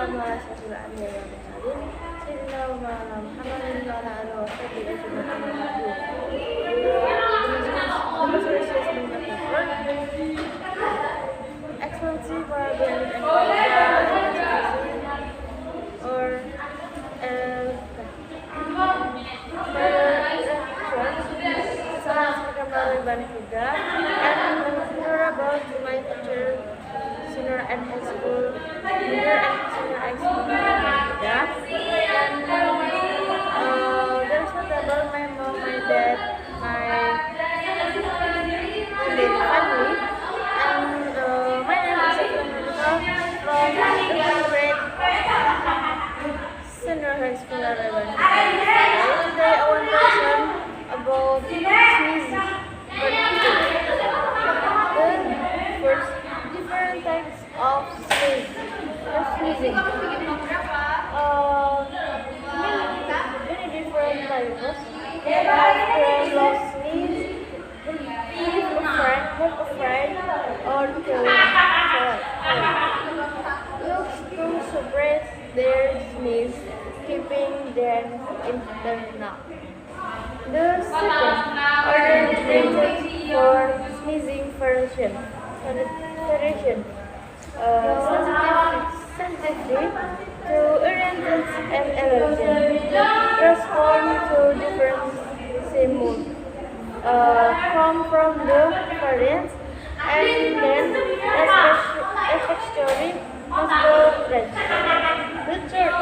ala rasulil anbiya'i wal mursalin sayyidina wa maulana Muhammadin wa ala alihi wa sahbihi ajma'in amma ba'du. The most gracious name of the Lord, Excellency for being and or and learn about my teacher, senior and high school, junior and senior high school, and there's not about my mom, my dad, my immediate family, and my name is from the grade senior high school level. Today I want to learn about sneezing. The first different types of sneezing. Many different types. Long sneeze, half afraid, or killing. Use to suppress their sneeze, keeping them internal. The second order treated for sneezing variation. Sensitive to irritants and allergens. Respond to different stimuli. Come from the variants and then effectually muscle rest. The third,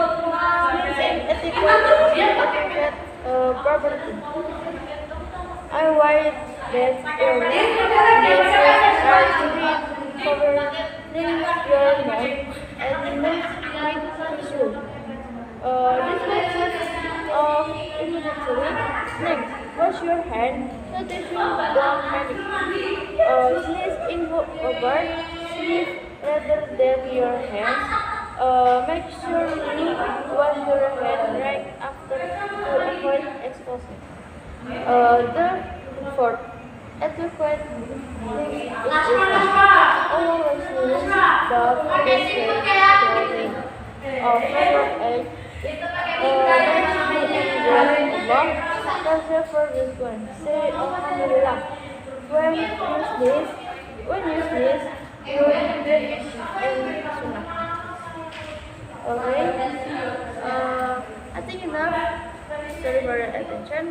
sneezing etiquette property. Avoid that illness are to be covering your mouth and lips with tissue. This process of immediately next, wash your hands so that you don't panic. Sneeze over, sneeze rather than your hands. Make sure you wash your hands right after to avoid exposure. The fourth, adequate thing is always use the basic clothing of favorite age. For this one, say Alhamdulillah. When you sneeze, you breathe and sunnah. Okay, I think enough. Sorry for your attention.